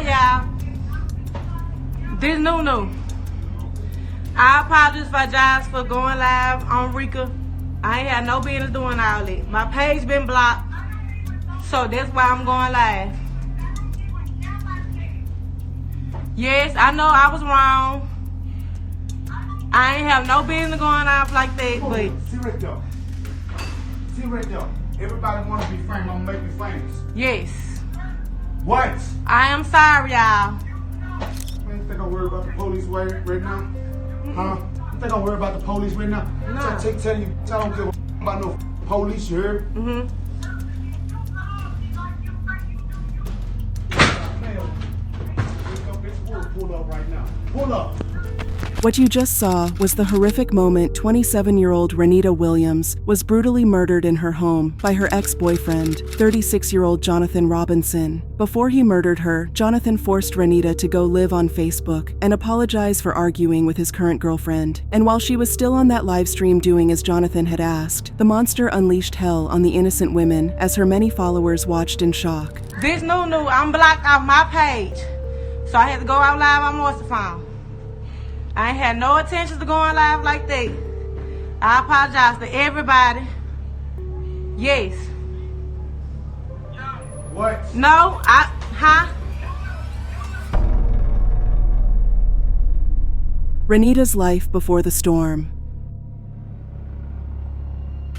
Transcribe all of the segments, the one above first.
y'all. This Nunu. I apologize for going live on Rika. I ain't had no business doing all that. My page been blocked, so that's why I'm going live. Yes, I know I was wrong. I ain't have no business going off like that, but... See right there. See right there. Everybody want to be famous. I'm going to make you famous. Yes. What? I am sorry, y'all. Man, you think I'm worried about the police right now? Huh? You think I'm worried about the police right now? No. Tell you, I don't give a about no police, you heard? Mm-hmm. Pull up right now. Pull up. What you just saw was the horrific moment 27-year-old Renita Williams was brutally murdered in her home by her ex-boyfriend, 36-year-old Jonathan Robinson. Before he murdered her, Jonathan forced Renita to go live on Facebook and apologize for arguing with his current girlfriend. And while she was still on that live stream doing as Jonathan had asked, the monster unleashed hell on the innocent women as her many followers watched in shock. This Nunu, I'm blocked off my page, so I had to go out live on Morse phone. I ain't had no intentions of going live like that. I apologize to everybody. Yes. What? No, Renita's life before the storm.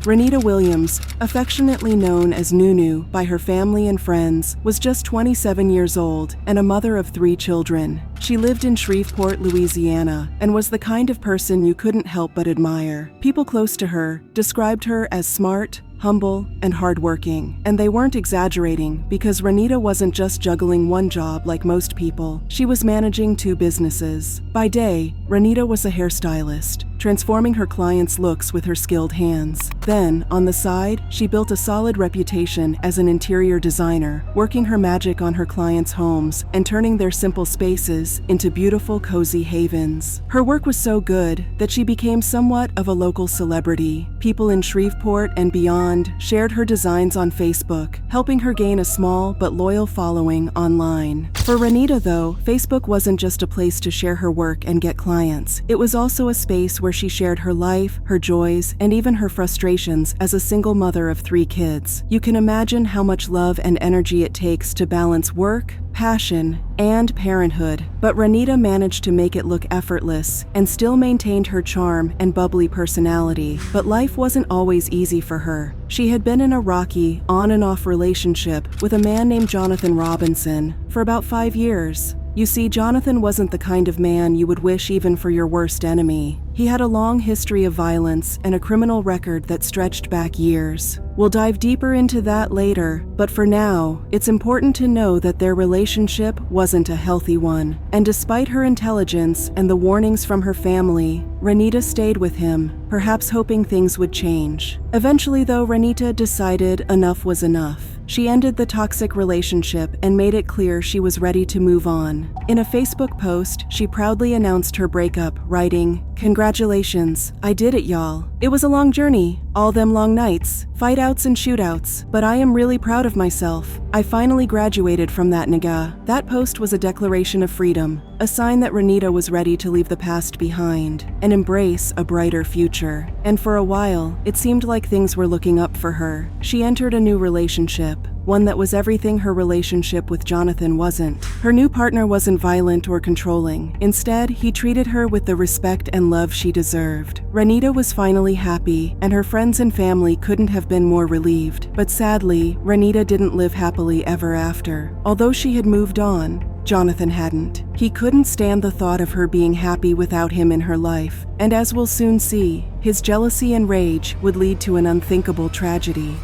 Renita Williams, affectionately known as Nunu by her family and friends, was just 27 years old and a mother of 3 children. She lived in Shreveport, Louisiana, and was the kind of person you couldn't help but admire. People close to her described her as smart, humble, and hardworking. And they weren't exaggerating, because Renita wasn't just juggling one job like most people. She was managing 2 businesses. By day, Renita was a hairstylist, transforming her clients' looks with her skilled hands. Then, on the side, she built a solid reputation as an interior designer, working her magic on her clients' homes and turning their simple spaces into beautiful, cozy havens. Her work was so good that she became somewhat of a local celebrity. People in Shreveport and beyond shared her designs on Facebook, helping her gain a small but loyal following online. For Renita, though, Facebook wasn't just a place to share her work and get clients. It was also a space where she shared her life, her joys, and even her frustrations as a single mother of 3 kids. You can imagine how much love and energy it takes to balance work, passion, and parenthood. But Renita managed to make it look effortless and still maintained her charm and bubbly personality. But life wasn't always easy for her. She had been in a rocky, on and off relationship with a man named Jonathan Robinson for about 5 years. You see, Jonathan wasn't the kind of man you would wish even for your worst enemy. He had a long history of violence and a criminal record that stretched back years. We'll dive deeper into that later, but for now, it's important to know that their relationship wasn't a healthy one. And despite her intelligence and the warnings from her family, Renita stayed with him, perhaps hoping things would change. Eventually, though, Renita decided enough was enough. She ended the toxic relationship and made it clear she was ready to move on. In a Facebook post, she proudly announced her breakup, writing, "Congratulations, I did it, y'all. It was a long journey, all them long nights, fight-outs and shootouts, but I am really proud of myself. I finally graduated from that nigga." That post was a declaration of freedom, a sign that Renita was ready to leave the past behind and embrace a brighter future. And for a while, it seemed like things were looking up for her. She entered a new relationship, one that was everything her relationship with Jonathan wasn't. Her new partner wasn't violent or controlling. Instead, he treated her with the respect and love she deserved. Renita was finally happy, and her friends and family couldn't have been more relieved. But sadly, Renita didn't live happily ever after. Although she had moved on, Jonathan hadn't. He couldn't stand the thought of her being happy without him in her life. And as we'll soon see, his jealousy and rage would lead to an unthinkable tragedy.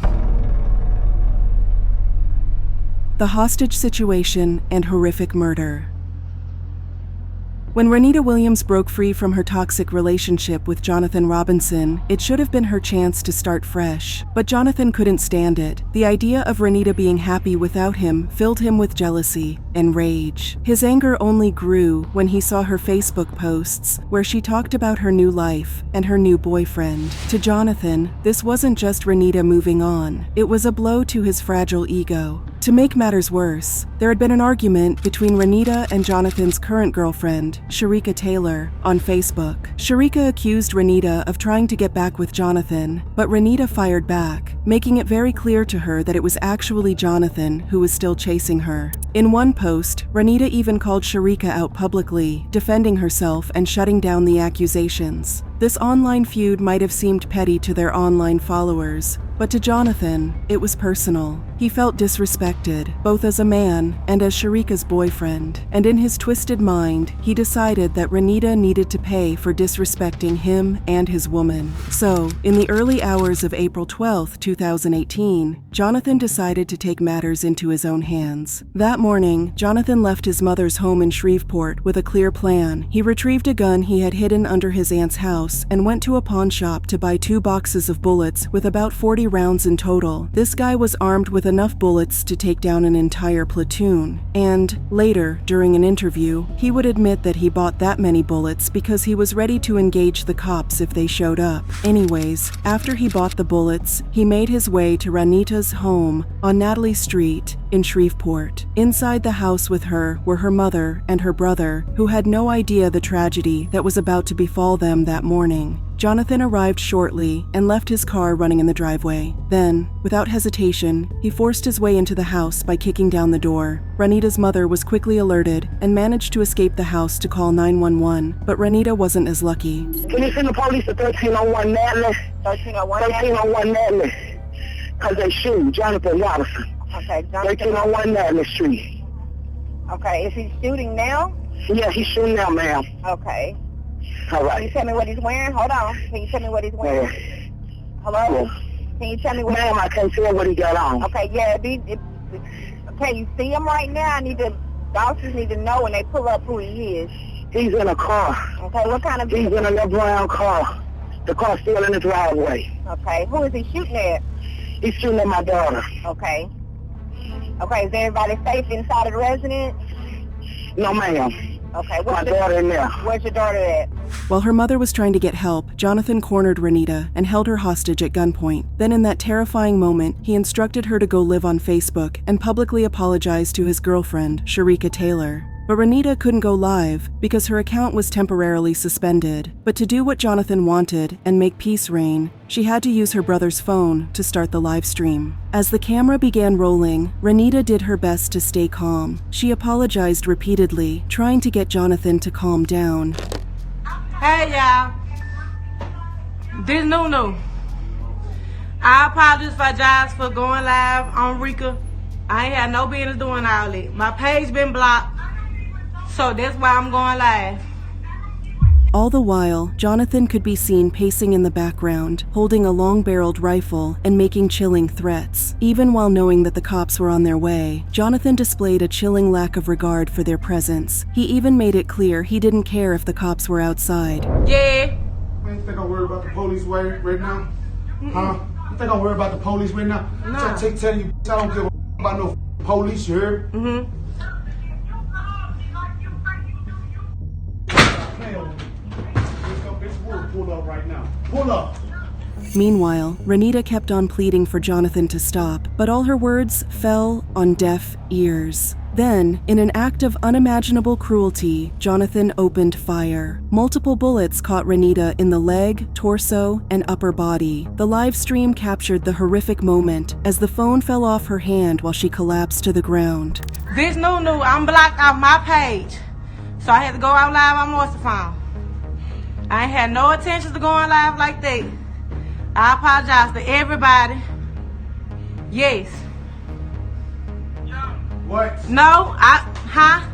The hostage situation and horrific murder. When Renita Williams broke free from her toxic relationship with Jonathan Robinson, it should have been her chance to start fresh. But Jonathan couldn't stand it. The idea of Renita being happy without him filled him with jealousy and rage. His anger only grew when he saw her Facebook posts where she talked about her new life and her new boyfriend. To Jonathan, this wasn't just Renita moving on. It was a blow to his fragile ego. To make matters worse, there had been an argument between Renita and Jonathan's current girlfriend, Sharika Taylor, on Facebook. Sharika accused Renita of trying to get back with Jonathan, but Renita fired back, making it very clear to her that it was actually Jonathan who was still chasing her. In one post, Renita even called Sharika out publicly, defending herself and shutting down the accusations. This online feud might have seemed petty to their online followers, but to Jonathan, it was personal. He felt disrespected, both as a man and as Sharika's boyfriend, and in his twisted mind, he decided that Renita needed to pay for disrespecting him and his woman. So, in the early hours of April 12, 2018, Jonathan decided to take matters into his own hands. That morning, Jonathan left his mother's home in Shreveport with a clear plan. He retrieved a gun he had hidden under his aunt's house and went to a pawn shop to buy 2 boxes of bullets with about 40 rounds in total. This guy was armed with enough bullets to take down an entire platoon. And later, during an interview, he would admit that he bought that many bullets because he was ready to engage the cops if they showed up. Anyways, after he bought the bullets, he made his way to Renita's home on Natalie Street in Shreveport. Inside the house with her were her mother and her brother, who had no idea the tragedy that was about to befall them that morning. Jonathan arrived shortly and left his car running in the driveway. Then, without hesitation, he forced his way into the house by kicking down the door. Renita's mother was quickly alerted and managed to escape the house to call 911, but Renita wasn't as lucky. Can you send the police to 1301 Natalie? 1301 Natalie. Because they shoot Jonathan Robinson. Okay, Jonathan. 1301 Natalie Street. Okay, is he shooting now? Yeah, he's shooting now, ma'am. Okay. All Can you right. tell me what he's wearing? Hold on. Can you tell me what he's wearing? Yeah. Hello? Yeah. Can you tell me what? Ma'am, I can't tell what he got on. Okay, yeah. Can you see him right now? The officers need to know when they pull up who he is. He's in a car. Okay, what kind of He's vehicle? in a little brown car. The car's still in the driveway. Okay, who is he shooting at? He's shooting at my daughter. Okay. Okay, is everybody safe inside of the residence? No, ma'am. Okay, My daughter in there. where's your daughter at? While her mother was trying to get help, Jonathan cornered Renita and held her hostage at gunpoint. Then in that terrifying moment, he instructed her to go live on Facebook and publicly apologize to his girlfriend, Sharika Taylor. But Renita couldn't go live because her account was temporarily suspended. But to do what Jonathan wanted and make peace reign, she had to use her brother's phone to start the live stream. As the camera began rolling, Renita did her best to stay calm. She apologized repeatedly, trying to get Jonathan to calm down. Hey y'all, this Nunu. I apologize for going live on Rika. I ain't had no business doing all that. My page been blocked, so that's why I'm going live. All the while, Jonathan could be seen pacing in the background, holding a long-barreled rifle and making chilling threats. Even while knowing that the cops were on their way, Jonathan displayed a chilling lack of regard for their presence. He even made it clear he didn't care if the cops were outside. Yeah. Man, you think I'm worried about the police right now? Huh? You think I'm worried about the police right now? No. Telling you, I don't give a about no police, you heard? Mm-hmm. Pull up right now. Pull up. Meanwhile, Renita kept on pleading for Jonathan to stop, but all her words fell on deaf ears. Then, in an act of unimaginable cruelty, Jonathan opened fire. Multiple bullets caught Renita in the leg, torso, and upper body. The live stream captured the horrific moment as the phone fell off her hand while she collapsed to the ground. This Nunu, I'm blocked off my page, so I had to go out live on Morsephone. I ain't had no intentions of going live like that. I apologize to everybody. Yes. What? No, huh?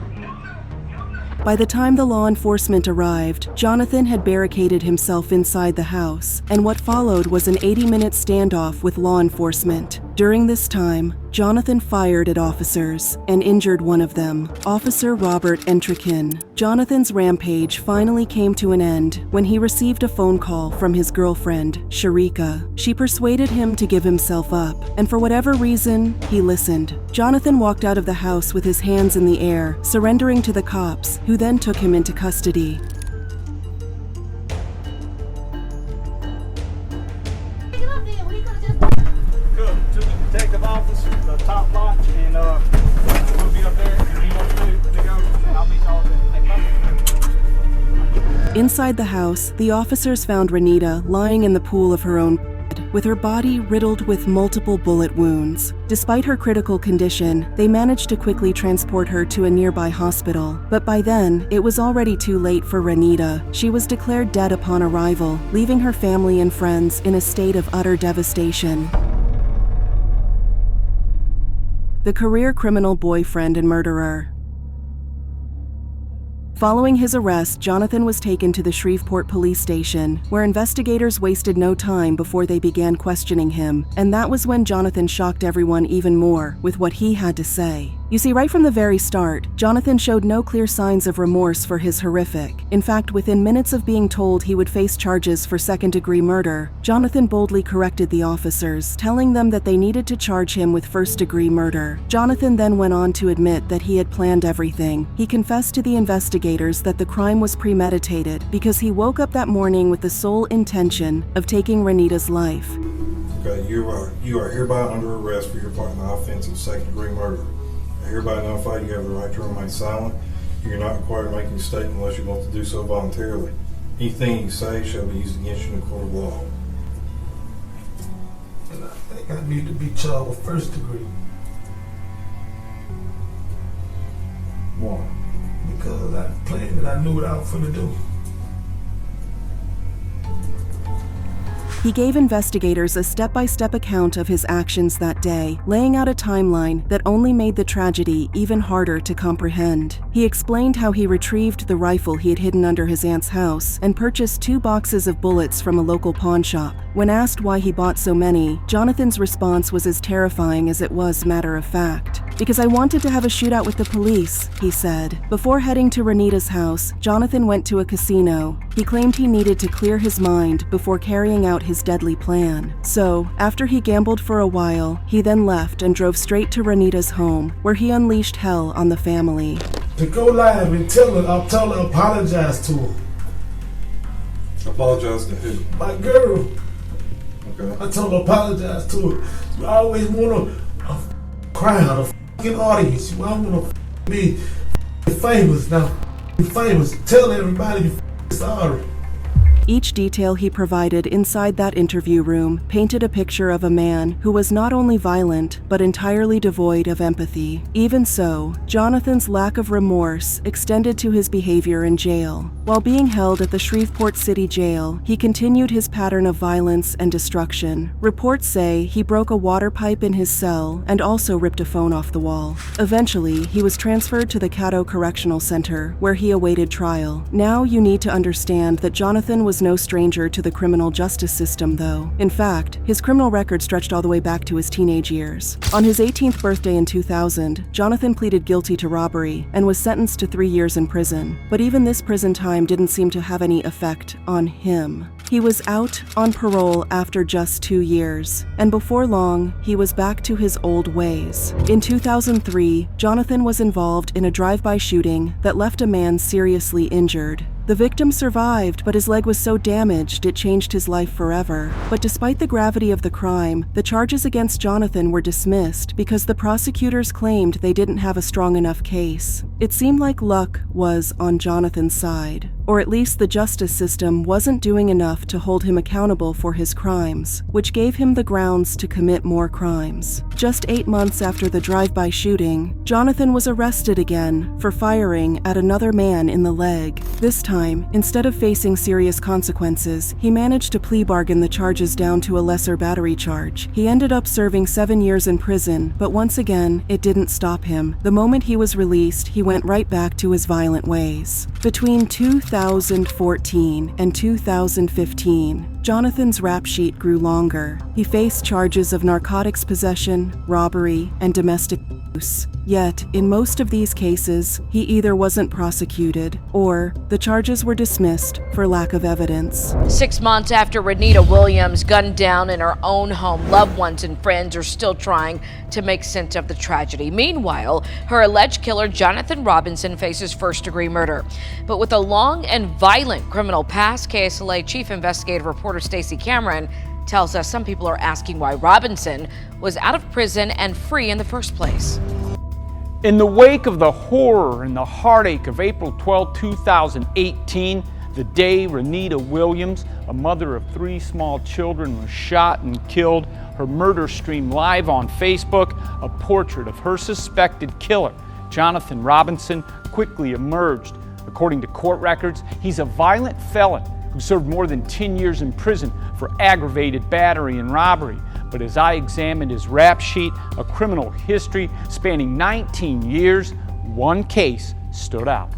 By the time the law enforcement arrived, Jonathan had barricaded himself inside the house, and what followed was an 80-minute standoff with law enforcement. During this time, Jonathan fired at officers and injured one of them, Officer Robert Entrikin. Jonathan's rampage finally came to an end when he received a phone call from his girlfriend, Sharika. She persuaded him to give himself up, and for whatever reason, he listened. Jonathan walked out of the house with his hands in the air, surrendering to the cops, who then took him into custody. Good. To the detective office, the top block, and Inside the house, the officers found Renita lying in the pool of her own blood, with her body riddled with multiple bullet wounds. Despite her critical condition, they managed to quickly transport her to a nearby hospital. But by then, it was already too late for Renita. She was declared dead upon arrival, leaving her family and friends in a state of utter devastation. The career criminal boyfriend and murderer. Following his arrest, Jonathan was taken to the Shreveport police station, where investigators wasted no time before they began questioning him, and that was when Jonathan shocked everyone even more with what he had to say. You see, right from the very start, Jonathan showed no clear signs of remorse for his horrific. In fact, within minutes of being told he would face charges for second-degree murder, Jonathan boldly corrected the officers, telling them that they needed to charge him with first-degree murder. Jonathan then went on to admit that he had planned everything. He confessed to the investigators that the crime was premeditated because he woke up that morning with the sole intention of taking Renita's life. Okay, you are hereby under arrest for your part in the offense of second-degree murder. I hereby notify you have the right to remain silent. You're not required to make any statement unless you want to do so voluntarily. Anything you say shall be used against you in a court of law. And I think I need to be charged with first degree. Why? Because I planned it, I knew what I was finna do. He gave investigators a step-by-step account of his actions that day, laying out a timeline that only made the tragedy even harder to comprehend. He explained how he retrieved the rifle he had hidden under his aunt's house and purchased 2 boxes of bullets from a local pawn shop. When asked why he bought so many, Jonathan's response was as terrifying as it was matter of fact. "Because I wanted to have a shootout with the police," he said. Before heading to Renita's house, Jonathan went to a casino. He claimed he needed to clear his mind before carrying out his deadly plan. So, after he gambled for a while, he then left and drove straight to Renita's home, where he unleashed hell on the family. To go live and tell her, apologize to her. Apologize to who? My girl. Okay. I told her apologize to her. You always want a crowd, a fucking audience. You always want to be famous. Now, famous. Tell everybody you're sorry. Each detail he provided inside that interview room painted a picture of a man who was not only violent, but entirely devoid of empathy. Even so, Jonathan's lack of remorse extended to his behavior in jail. While being held at the Shreveport City Jail, he continued his pattern of violence and destruction. Reports say he broke a water pipe in his cell and also ripped a phone off the wall. Eventually, he was transferred to the Caddo Correctional Center, where he awaited trial. Now you need to understand that Jonathan was no stranger to the criminal justice system, though. In fact, his criminal record stretched all the way back to his teenage years. On his 18th birthday in 2000, Jonathan pleaded guilty to robbery and was sentenced to 3 years in prison. But even this prison time didn't seem to have any effect on him. He was out on parole after just 2 years, and before long, he was back to his old ways. In 2003, Jonathan was involved in a drive-by shooting that left a man seriously injured. The victim survived, but his leg was so damaged it changed his life forever. But despite the gravity of the crime, the charges against Jonathan were dismissed because the prosecutors claimed they didn't have a strong enough case. It seemed like luck was on Jonathan's side, or at least the justice system wasn't doing enough to hold him accountable for his crimes, which gave him the grounds to commit more crimes. Just 8 months after the drive-by shooting, Jonathan was arrested again for firing at another man in the leg. This time, instead of facing serious consequences, he managed to plea bargain the charges down to a lesser battery charge. He ended up serving 7 years in prison, but once again, it didn't stop him. The moment he was released, he went right back to his violent ways. Between 2014 and 2015, Jonathan's rap sheet grew longer. He faced charges of narcotics possession, robbery, and domestic abuse. Yet, in most of these cases, he either wasn't prosecuted or the charges were dismissed for lack of evidence. 6 months after Renita Williams gunned down in her own home, loved ones and friends are still trying to make sense of the tragedy. Meanwhile, her alleged killer, Jonathan Robinson, faces first-degree murder. But with a long and violent criminal past, KSLA Chief Investigative Reporter Stacey Cameron tells us some people are asking why Robinson was out of prison and free in the first place. In the wake of the horror and the heartache of April 12, 2018, The day Renita Williams, a mother of 3 small children, was shot and killed, her murder streamed live on Facebook. A portrait of her suspected killer, Jonathan Robinson, quickly emerged. According to court records, he's a violent felon who served more than 10 years in prison for aggravated battery and robbery. But as I examined his rap sheet, a criminal history spanning 19 years, one case stood out.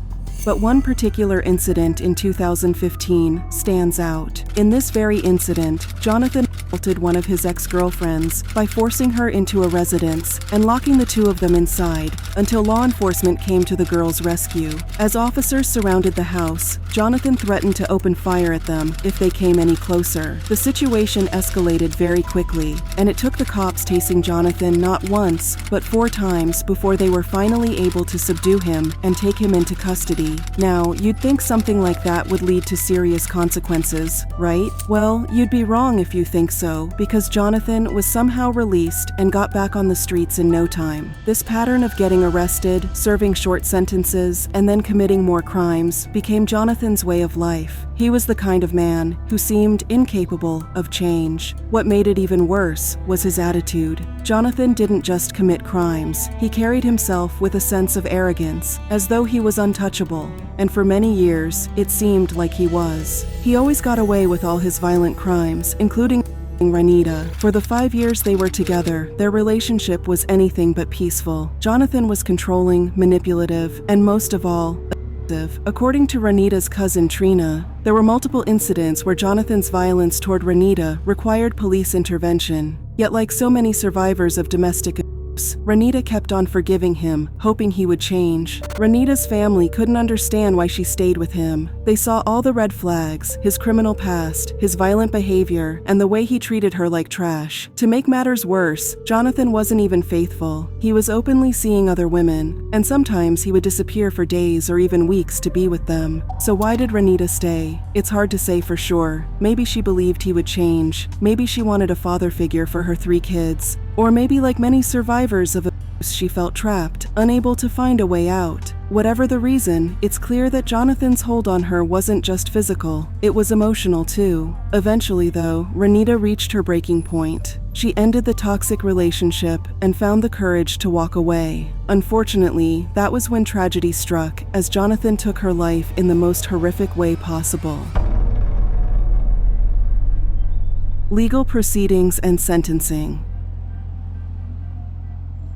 But one particular incident in 2015 stands out. In this very incident, Jonathan assaulted one of his ex-girlfriends by forcing her into a residence and locking the two of them inside until law enforcement came to the girl's rescue. As officers surrounded the house, Jonathan threatened to open fire at them if they came any closer. The situation escalated very quickly, and it took the cops chasing Jonathan not once, but 4 times before they were finally able to subdue him and take him into custody. Now, you'd think something like that would lead to serious consequences, right? Well, you'd be wrong if you think so, because Jonathan was somehow released and got back on the streets in no time. This pattern of getting arrested, serving short sentences, and then committing more crimes became Jonathan's way of life. He was the kind of man who seemed incapable of change. What made it even worse was his attitude. Jonathan didn't just commit crimes. He carried himself with a sense of arrogance, as though he was untouchable. And for many years, it seemed like he was. He always got away with all his violent crimes, including Renita. For the 5 years they were together, their relationship was anything but peaceful. Jonathan was controlling, manipulative, and most of all, abusive. According to Renita's cousin Trina, there were multiple incidents where Jonathan's violence toward Renita required police intervention. Yet like so many survivors of domestic abuse, Renita kept on forgiving him, hoping he would change. Renita's family couldn't understand why she stayed with him. They saw all the red flags, his criminal past, his violent behavior, and the way he treated her like trash. To make matters worse, Jonathan wasn't even faithful. He was openly seeing other women, and sometimes he would disappear for days or even weeks to be with them. So why did Renita stay? It's hard to say for sure. Maybe she believed he would change. Maybe she wanted a father figure for her 3 kids. Or maybe like many survivors of abuse, she felt trapped, unable to find a way out. Whatever the reason, it's clear that Jonathan's hold on her wasn't just physical, it was emotional too. Eventually though, Renita reached her breaking point. She ended the toxic relationship and found the courage to walk away. Unfortunately, that was when tragedy struck, as Jonathan took her life in the most horrific way possible. Legal proceedings and sentencing.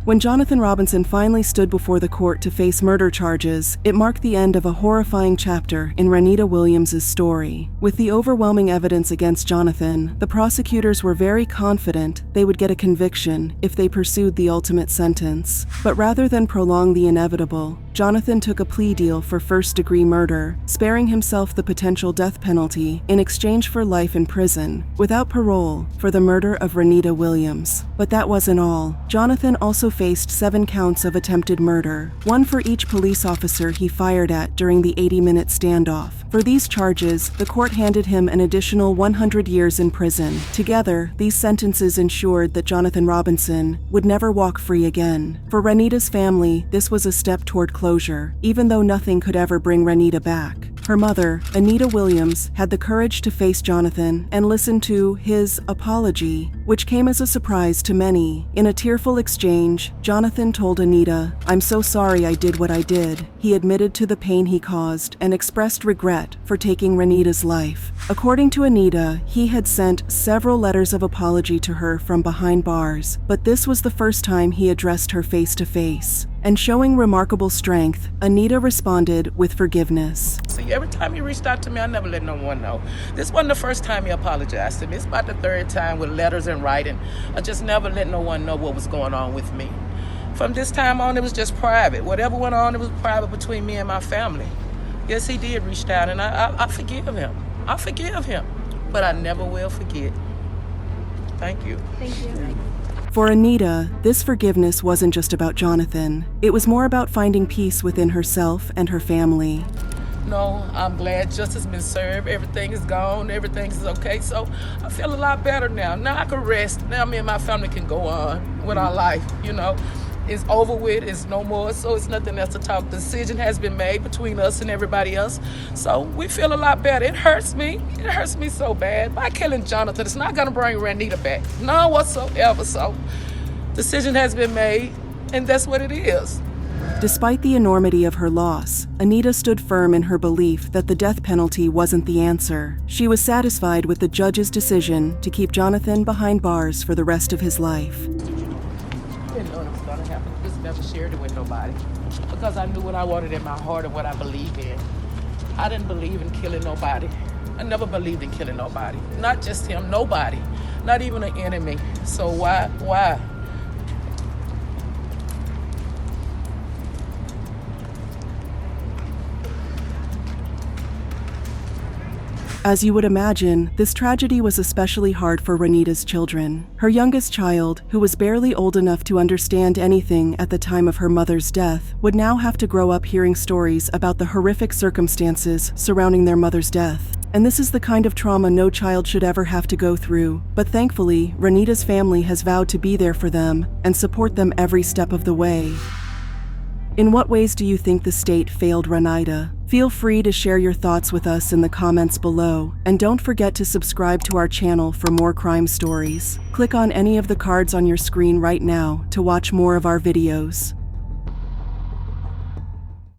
When Jonathan Robinson finally stood before the court to face murder charges, it marked the end of a horrifying chapter in Renita Williams' story. With the overwhelming evidence against Jonathan, the prosecutors were very confident they would get a conviction if they pursued the ultimate sentence. But rather than prolong the inevitable, Jonathan took a plea deal for first-degree murder, sparing himself the potential death penalty in exchange for life in prison, without parole, for the murder of Renita Williams. But that wasn't all. Jonathan also faced 7 counts of attempted murder, 1 for each police officer he fired at during the 80-minute standoff. For these charges, the court handed him an additional 100 years in prison. Together, these sentences ensured that Jonathan Robinson would never walk free again. For Renita's family, this was a step toward closure, even though nothing could ever bring Renita back. Her mother, Anita Williams, had the courage to face Jonathan and listen to his apology, which came as a surprise to many. In a tearful exchange, Jonathan told Anita, "I'm so sorry I did what I did." He admitted to the pain he caused and expressed regret for taking Renita's life. According to Anita, he had sent several letters of apology to her from behind bars, but this was the first time he addressed her face to face. And showing remarkable strength, Anita responded with forgiveness. See, every time he reached out to me, I never let no one know. This wasn't the first time he apologized to me. It's about the 3rd time with letters and writing. I just never let no one know what was going on with me. From this time on, it was just private. Whatever went on, it was private between me and my family. Yes, he did reach out, and I forgive him. I forgive him, but I never will forget. Thank you. Thank you. For Anita, this forgiveness wasn't just about Jonathan. It was more about finding peace within herself and her family. No, I'm glad justice has been served. Everything is gone. Everything is okay. So I feel a lot better now. Now I can rest. Now me and my family can go on with our life, you know. It's over with. It's no more. So it's nothing else to talk. The decision has been made between us and everybody else. So we feel a lot better. It hurts me. It hurts me so bad. By killing Jonathan, it's not going to bring Renita back. None whatsoever. So decision has been made, and that's what it is. Despite the enormity of her loss, Anita stood firm in her belief that the death penalty wasn't the answer. She was satisfied with the judge's decision to keep Jonathan behind bars for the rest of his life. I didn't know it was going to happen. I just never shared it with nobody because I knew what I wanted in my heart and what I believed in. I didn't believe in killing nobody. I never believed in killing nobody. Not just him, nobody. Not even an enemy. So why? As you would imagine, this tragedy was especially hard for Renita's children. Her youngest child, who was barely old enough to understand anything at the time of her mother's death, would now have to grow up hearing stories about the horrific circumstances surrounding their mother's death. And this is the kind of trauma no child should ever have to go through. But thankfully, Renita's family has vowed to be there for them and support them every step of the way. In what ways do you think the state failed Renita? Feel free to share your thoughts with us in the comments below, and don't forget to subscribe to our channel for more crime stories. Click on any of the cards on your screen right now to watch more of our videos.